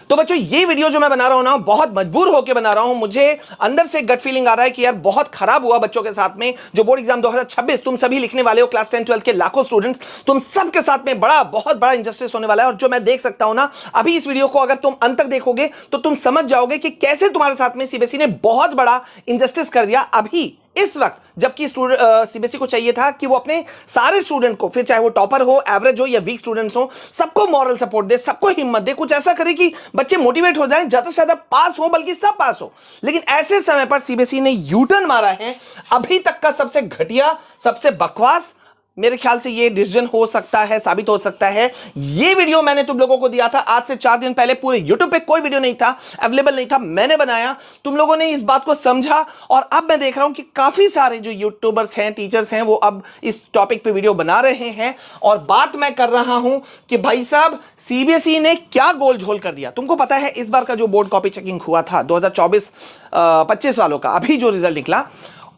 तो बच्चों ये वीडियो जो मैं बना रहा हूं ना, बहुत मजबूर होकर बना रहा हूं। मुझे अंदर से गट फीलिंग आ रहा है कि यार बहुत खराब हुआ बच्चों के साथ में। जो बोर्ड एग्जाम 2026 तुम सभी लिखने वाले हो, क्लास 10 12 के लाखों स्टूडेंट्स, तुम सबके साथ में बहुत बड़ा इंजस्टिस होने वाला है। और जो मैं देख सकता हूं ना, अभी इस वीडियो को अगर तुम अंत तक देखोगे तो तुम समझ जाओगे कि कैसे तुम्हारे साथ में सीबीएसई ने बहुत बड़ा इंजस्टिस कर दिया अभी इस वक्त, जबकि सीबीएसई को चाहिए था कि वो अपने सारे स्टूडेंट को, फिर चाहे वो टॉपर हो, एवरेज हो या वीक स्टूडेंट्स हो, सबको मॉरल सपोर्ट दे, सबको हिम्मत दे, कुछ ऐसा करे कि बच्चे मोटिवेट हो जाएं, ज्यादा से ज्यादा पास हो, बल्कि सब पास हो। लेकिन ऐसे समय पर सीबीएसई ने यू टर्न मारा है। अभी तक का सबसे घटिया, सबसे बकवास मेरे ख्याल से ये डिसीजन हो सकता है, साबित हो सकता है। ये वीडियो मैंने तुम लोगों को दिया था आज से 4 दिन पहले। पूरे YouTube पे कोई वीडियो नहीं था, अवेलेबल नहीं था, मैंने बनाया। तुम लोगों ने इस बात को समझा और अब मैं देख रहा हूं कि काफी सारे जो यूट्यूबर्स हैं, टीचर्स हैं, वो अब इस टॉपिक पे वीडियो बना रहे हैं। और बात मैं कर रहा हूं कि भाई साहब सीबीएसई ने क्या गोल झोल कर दिया। तुमको पता है इस बार का जो बोर्ड कॉपी चेकिंग हुआ था 2024-25 वालों का, अभी जो रिजल्ट निकला,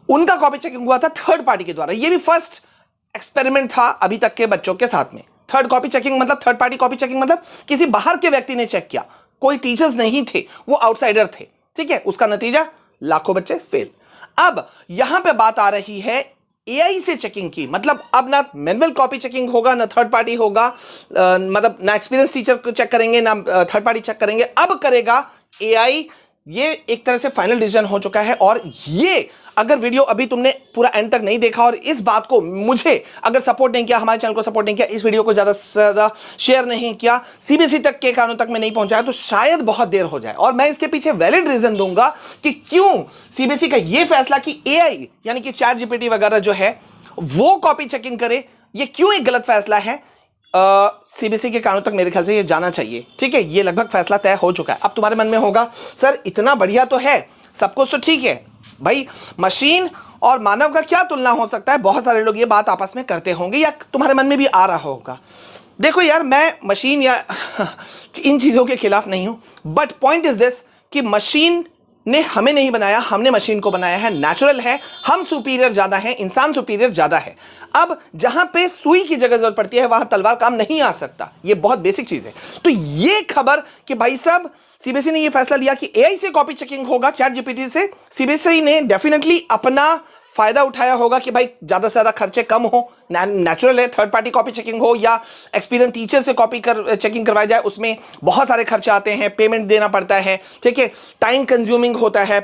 उनका कॉपी चेकिंग हुआ था थर्ड पार्टी के द्वारा। ये भी फर्स्ट एक्सपेरिमेंट था अभी तक के बच्चों के साथ में। थर्ड कॉपी चेकिंग मतलब, थर्ड पार्टी कॉपी चेकिंग मतलब किसी बाहर के व्यक्ति ने चेक किया, कोई टीचर्स नहीं थे, वो आउटसाइडर थे। ठीक है, उसका नतीजा लाखों बच्चे फेल। अब यहां पे बात आ रही है एआई से चेकिंग की। मतलब अब ना मैनुअल कॉपी चेकिंग होगा, ना थर्ड पार्टी होगा, मतलब ना एक्सपीरियंस टीचर को चेक करेंगे, ना थर्ड पार्टी चेक करेंगे, अब करेगा एआई। ये एक तरह से फाइनल डिसीजन हो चुका है। और ये अगर वीडियो अभी तुमने पूरा एंड तक नहीं देखा और इस बात को मुझे अगर सपोर्ट नहीं किया, हमारे चैनल को सपोर्ट नहीं किया, इस वीडियो को ज्यादा से ज्यादा शेयर नहीं किया, सीबीएसई तक के कानों तक में नहीं पहुंचाया, तो शायद बहुत देर हो जाए। और मैं इसके पीछे वैलिड रीजन दूंगा कि क्यों सीबीएसई का यह फैसला कि एआई यानी कि चैट जीपीटी वगैरह जो है वो कॉपी चेकिंग करे, ये क्यों एक गलत फैसला है। सीबीएसई के कानों तक मेरे ख्याल से ये जाना चाहिए। ठीक है, ये लगभग फैसला तय हो चुका है। अब तुम्हारे मन में होगा सर इतना बढ़िया तो है, सब कुछ तो ठीक है भाई, मशीन और मानव का क्या तुलना हो सकता है। बहुत सारे लोग ये बात आपस में करते होंगे या तुम्हारे मन में भी आ रहा होगा। देखो यार, मैं मशीन या इन चीजों के खिलाफ नहीं हूं, बट पॉइंट इज दिस कि मशीन ने हमें नहीं बनाया, हमने मशीन को बनाया है। नेचुरल है, हम सुपीरियर ज्यादा हैं, इंसान सुपीरियर ज्यादा है। अब जहां पे सुई की जगह जरूरत पड़ती है वहां तलवार काम नहीं आ सकता, ये बहुत बेसिक चीज है। तो ये खबर कि भाई साहब सीबीएसई ने ये फैसला लिया कि एआई से कॉपी चेकिंग होगा, चैट जीपीटी से, सीबीएसई ने डेफिनेटली अपना फायदा उठाया होगा कि भाई ज्यादा से ज्यादा खर्चे कम हो। नेचुरल है, थर्ड पार्टी कॉपी चेकिंग हो या एक्सपीरियंस टीचर से कॉपी चेकिंग करवाई जाए, उसमें बहुत सारे खर्चे आते हैं, पेमेंट देना पड़ता है। ठीक है, टाइम कंज्यूमिंग होता है,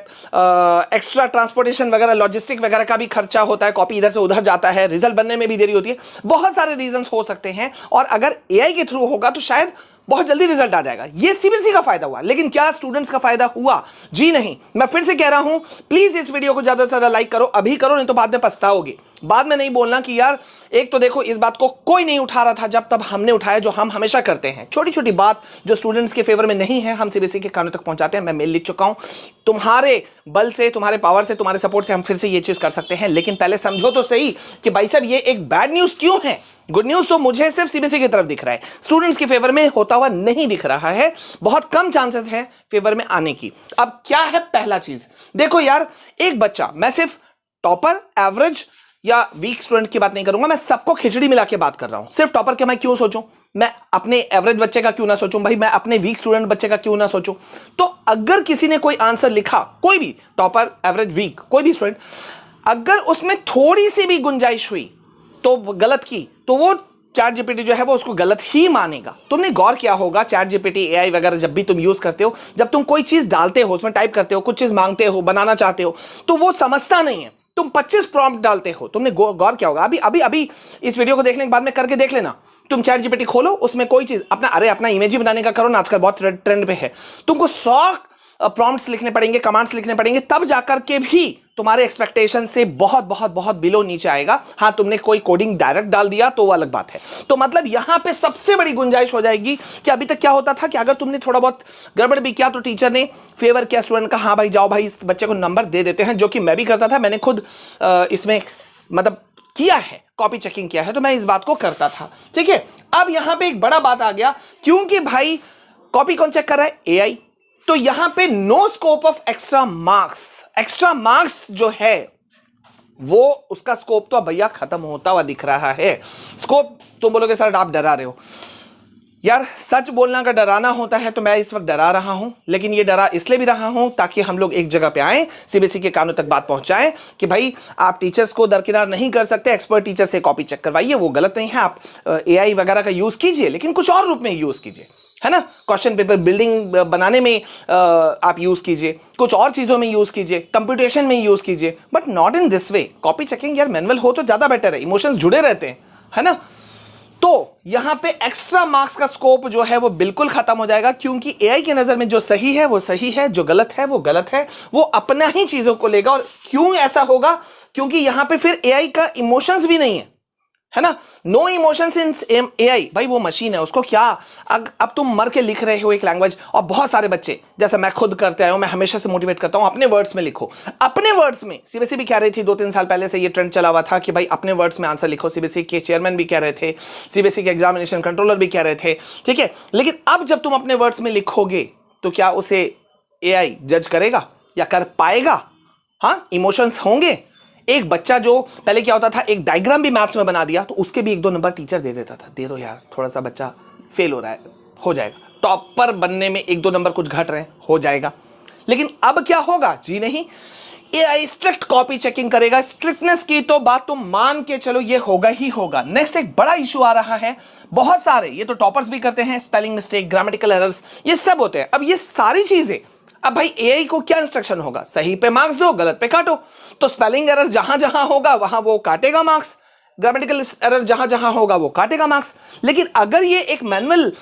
एक्स्ट्रा ट्रांसपोर्टेशन वगैरह, लॉजिस्टिक वगैरह का भी खर्चा होता है, कॉपी इधर से उधर जाता है, रिजल्ट बनने में भी देरी होती है, बहुत सारे रीजन हो सकते हैं। और अगर एआई के थ्रू होगा तो शायद बहुत जल्दी रिजल्ट आ जाएगा। ये सीबीएसई का फायदा हुआ, लेकिन क्या स्टूडेंट्स का फायदा हुआ? जी नहीं। मैं फिर से कह रहा हूं, प्लीज इस वीडियो को ज्यादा से ज्यादा लाइक करो, अभी करो, नहीं तो बाद में पछताओगे। बाद में नहीं बोलना कि यार एक तो देखो इस बात को कोई नहीं उठा रहा था जब तब हमने उठाया, जो हम हमेशा करते हैं। छोटी छोटी बात जो स्टूडेंट्स के फेवर में नहीं है, हम सीबीएसई के कानों तक पहुंचाते हैं। मैं मेल लिख चुका हूं, तुम्हारे बल से, तुम्हारे पावर से, तुम्हारे सपोर्ट से हम फिर से ये चीज कर सकते हैं। लेकिन पहले समझो तो सही कि भाई साहब ये एक बैड न्यूज क्यों है। गुड न्यूज तो मुझे सिर्फ सीबीएसई की तरफ दिख रहा है, स्टूडेंट्स के फेवर में होता हुआ नहीं दिख रहा है। बहुत कम चांसेस है फेवर में आने की। अब क्या है पहला चीज, देखो यार, एक बच्चा, मैं सिर्फ टॉपर, एवरेज या वीक स्टूडेंट की बात नहीं करूंगा, मैं सबको खिचड़ी मिला के बात कर रहा हूं। सिर्फ टॉपर के मैं क्यों सोचूं, मैं अपने एवरेज बच्चे का क्यों ना सोचूं भाई, मैं अपने वीक स्टूडेंट बच्चे का क्यों ना सोचूं। तो अगर किसी ने कोई आंसर लिखा, कोई भी टॉपर, एवरेज, वीक, कोई भी स्टूडेंट, अगर उसमें थोड़ी सी भी गुंजाइश हुई तो गलत की, तो वो चैट जीपीटी जो है वो उसको गलत ही मानेगा। तुमने गौर किया होगा, चैट जीपीटी, एआई वगैरह जब भी तुम यूज करते हो, जब तुम कोई चीज डालते हो, उसमें टाइप करते हो, कुछ चीज मांगते हो, बनाना चाहते हो, तो वो समझता नहीं है। तुम 25 प्रॉम्प्ट डालते हो, तुमने गौर किया होगा। अभी अभी अभी इस वीडियो को देखने के बाद में करके देख लेना, तुम चैट जीपीटी खोलो, उसमें कोई चीज अपना इमेज ही बनाने का करो ना, आजकल बहुत ट्रेंड पे है। तुमको 100 प्रॉम्प्ट्स लिखने पड़ेंगे, कमांड्स लिखने पड़ेंगे, तब जाकर के भी तुम्हारे एक्सपेक्टेशन से बहुत बहुत बहुत बिलो नीचे आएगा। हाँ, तुमने कोई कोडिंग डायरेक्ट डाल दिया तो वो अलग बात है। तो मतलब यहां पे सबसे बड़ी गुंजाइश हो जाएगी कि अभी तक क्या होता था कि अगर तुमने थोड़ा बहुत गड़बड़ भी किया तो टीचर ने फेवर किया स्टूडेंट का, हाँ भाई जाओ भाई इस बच्चे को नंबर दे देते हैं, जो कि मैं भी करता था। मैंने खुद इसमें मतलब किया है, कॉपी चेकिंग किया है, तो मैं इस बात को करता था। ठीक है, अब यहां पे एक बड़ा बात आ गया, क्योंकि भाई कॉपी कौन चेक कर रहा है? एआई। तो यहां पे no scope of extra marks. Extra marks जो है वो, उसका स्कोप तो भैया खत्म होता हुआ दिख रहा है। स्कोप तुम बोलोगे सर आप डरा रहे हो, यार सच बोलना का डराना होता है तो मैं इस वक्त डरा रहा हूं, लेकिन ये डरा इसलिए भी रहा हूं ताकि हम लोग एक जगह पे आए, सीबीएसई के कानों तक बात पहुंचाएं कि भाई आप टीचर्स को दरकिनार नहीं कर सकते, एक्सपर्ट टीचर से कॉपी चेक करवाइए, वो गलत नहीं है। आप एआई वगैरह का यूज कीजिए, लेकिन कुछ और रूप में यूज कीजिए, है ना। क्वेश्चन पेपर बिल्डिंग बनाने में आप यूज कीजिए, कुछ और चीजों में यूज कीजिए, कंप्यूटेशन में यूज कीजिए, but not in this way. Copy checking यार मैनुअल हो तो ज्यादा बेटर है, इमोशंस जुड़े रहते हैं, है ना। तो यहां पे एक्स्ट्रा मार्क्स का स्कोप जो है वो बिल्कुल खत्म हो जाएगा, क्योंकि एआई की नजर में जो सही है वो सही है, जो गलत है वो गलत है, वो अपना ही चीजों को लेगा। और क्यों ऐसा होगा? क्योंकि यहां पे फिर एआई का इमोशंस भी नहीं है ना। No emotions in AI. भाई वो मशीन है, उसको क्या, अब तुम मर के लिख रहे हो एक लैंग्वेज, और बहुत सारे बच्चे, जैसे मैं खुद करते आया हूं, मैं हमेशा से मोटिवेट करता हूं, अपने वर्ड्स में लिखो, अपने वर्ड्स में। सीबीएसई भी कह रही थी 2-3 साल पहले से ये ट्रेंड चला हुआ था कि भाई अपने वर्ड्स में आंसर लिखो, सीबीएसई के चेयरमैन भी कह रहे थे, सीबीएसई के एग्जामिनेशन कंट्रोलर भी कह रहे थे, ठीक है। लेकिन अब जब तुम अपने वर्ड्स में लिखोगे तो क्या उसे एआई जज करेगा या कर पाएगा? हाँ, इमोशंस होंगे। एक बच्चा जो पहले क्या होता था, एक डायग्राम भी मैथ्स में बना दिया तो उसके भी 1-2 नंबर टीचर दे देता था, दे दो यार, थोड़ा सा बच्चा फेल हो रहा है, हो जाएगा, टॉपर बनने में 1-2 नंबर कुछ घट रहे हैं, हो जाएगा। लेकिन अब क्या होगा? जी नहीं, एआई स्ट्रिक्ट कॉपी चेकिंग करेगा। स्ट्रिक्टनेस की तो बात तुम मान के चलो, ये होगा ही होगा। नेक्स्ट एक बड़ा इशू आ रहा है, बहुत सारे, ये तो टॉपर्स भी करते हैं, स्पेलिंग मिस्टेक, ग्रामेटिकल एरर्स, ये सब होते हैं। अब ये सारी चीजें, अब भाई एआई को क्या इंस्ट्रक्शन होगा? सही पे मार्क्स दो, गलत पे काटो। तो स्पेलिंग एरर जहां जहां होगा वहां वो काटेगा मार्क्स, ग्रामेटिकल एरर जहां जहां होगा वो काटेगा मार्क्स। लेकिन अगर ये एक मैनुअल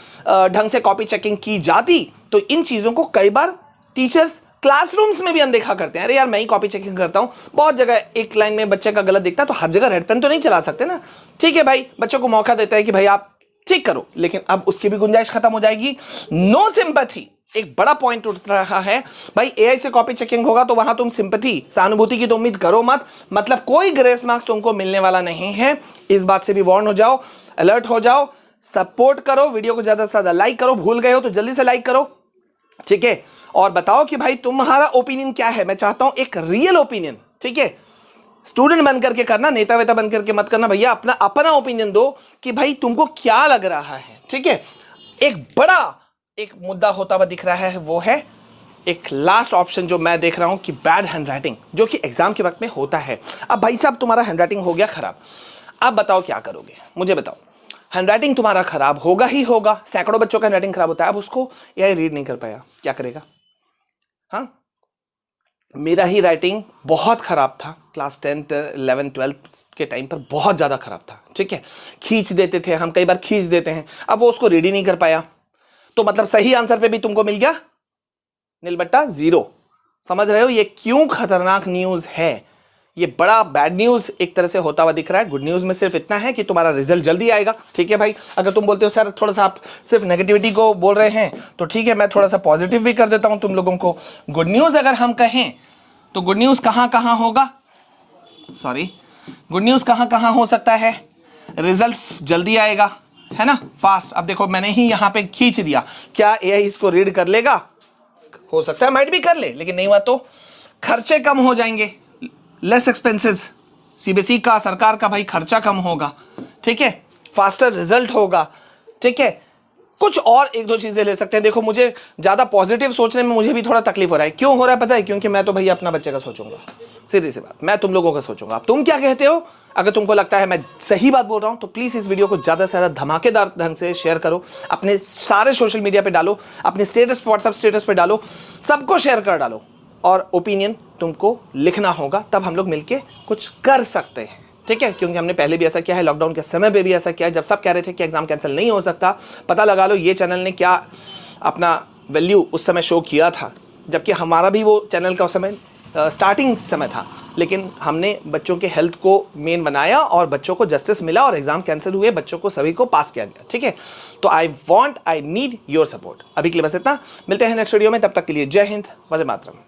ढंग से कॉपी चेकिंग की जाती तो इन चीजों को कई बार टीचर्स क्लासरूम्स में भी अनदेखा करते हैं। अरे यार मैं ही कॉपी चेकिंग करता हूं, बहुत जगह एक लाइन में बच्चे का गलत दिखता है तो हर जगह रेड पेन तो नहीं चला सकते ना। ठीक है भाई, बच्चों को मौका देता है कि भाई आप ठीक करो, लेकिन अब उसकी भी गुंजाइश खत्म हो जाएगी। नो सिंपैथी, एक बड़ा पॉइंट उठ रहा है भाई। एआई से कॉपी चेकिंग होगा तो वहां तुम सिंपैथी, सहानुभूति की तो उम्मीद करो मत, मतलब कोई ग्रेस मार्क्स तुमको मिलने वाला नहीं है। इस बात से भी वार्न हो जाओ, अलर्ट हो जाओ, सपोर्ट करो, वीडियो को ज्यादा से ज्यादा लाइक करो, भूल गए हो तो जल्दी से लाइक करो, ठीक है। और बताओ कि भाई तुम्हारा ओपिनियन क्या है, मैं चाहता हूं एक रियल ओपिनियन, ठीक है। स्टूडेंट बनकर के करना, नेता वेता बनकर के मत करना भैया, अपना ओपिनियन दो कि भाई तुमको क्या लग रहा है, ठीक है। एक बड़ा एक मुद्दा होता हुआ दिख रहा है, वो है एक लास्ट ऑप्शन जो मैं देख रहा हूं कि बैड हैंडराइटिंग, जो कि एग्जाम के वक्त में होता है। अब भाई साहब तुम्हारा हैंडराइटिंग हो गया खराब, अब बताओ क्या करोगे, मुझे बताओ। हैंडराइटिंग तुम्हारा खराब होगा ही होगा, सैकड़ों बच्चों का हैंडराइटिंग खराब होता है, अब उसको एआई रीड नहीं कर पाया, क्या करेगा? हाँ, मेरा ही राइटिंग बहुत खराब था, क्लास 10, 11, 12 के टाइम पर बहुत ज़्यादा खराब था, ठीक है। खींच देते थे हम, कई बार खींच देते हैं, अब वो उसको रीड ही नहीं कर पाया, तो मतलब सही आंसर पे भी तुमको मिल गया नीलबट्टा 0। समझ रहे हो ये क्यों खतरनाक न्यूज़ है? ये बड़ा बैड न्यूज़ एक तरह से होता हुआ दिख रहा है। गुड न्यूज़ में सिर्फ इतना है कि तुम्हारा रिजल्ट जल्दी आएगा, ठीक है भाई। अगर तुम बोलते हो सर थोड़ा सा आप सिर्फ नेगेटिविटी को बोल रहे हैं, तो ठीक है, मैं थोड़ा सा पॉजिटिव भी कर देता हूं तुम लोगों को। गुड न्यूज़ अगर हम कहें तो गुड न्यूज़ कहाँ कहाँ होगा, सॉरी, गुड न्यूज़ कहाँ कहाँ हो सकता है? रिजल्ट जल्दी आएगा, है ना, फास्ट। अब देखो मैंने ही यहाँ पे खींच दिया, क्या एआई इसको रीड कर लेगा? हो सकता है माइट भी कर ले, लेकिन नहीं हुआ तो खर्चे कम हो जाएंगे, लेस एक्सपेंसेस, सीबीएसई का, सरकार का भाई खर्चा कम होगा, ठीक है, फास्टर रिजल्ट होगा, ठीक है। कुछ और 1-2 चीजें ले सकते हैं। देखो मुझे ज्यादा पॉजिटिव सोचने में मुझे भी थोड़ा तकलीफ हो रहा है। क्यों हो रहा है पता है? क्योंकि मैं तो भैया अपना बच्चे का सोचूंगा, सीधी सी बात, मैं तुम लोगों का सोचूंगा। अब तुम क्या कहते हो? अगर तुमको लगता है मैं सही बात बोल रहा हूं तो प्लीज इस वीडियो को ज्यादा से ज्यादा धमाकेदार ढंग से शेयर करो, अपने सारे सोशल मीडिया पे डालो, अपने स्टेटस, व्हाट्सएप स्टेटस पे डालो, सबको शेयर कर डालो। और ओपिनियन तुमको लिखना होगा, तब हम लोग मिलके कुछ कर सकते हैं, ठीक है। क्योंकि हमने पहले भी ऐसा किया है, लॉकडाउन के समय पे भी ऐसा किया है, जब सब कह रहे थे कि एग्जाम कैंसिल नहीं हो सकता। पता लगा लो ये चैनल ने क्या अपना वैल्यू उस समय शो किया था, जबकि हमारा भी वो चैनल का उस समय स्टार्टिंग समय था, लेकिन हमने बच्चों के हेल्थ को मेन बनाया और बच्चों को जस्टिस मिला और एग्जाम कैंसिल हुए, बच्चों को सभी को पास किया गया, ठीक है। तो आई नीड योर सपोर्ट। अभी के लिए बस इतना, मिलते हैं नेक्स्ट वीडियो में, तब तक के लिए जय हिंद, वंदे मातरम।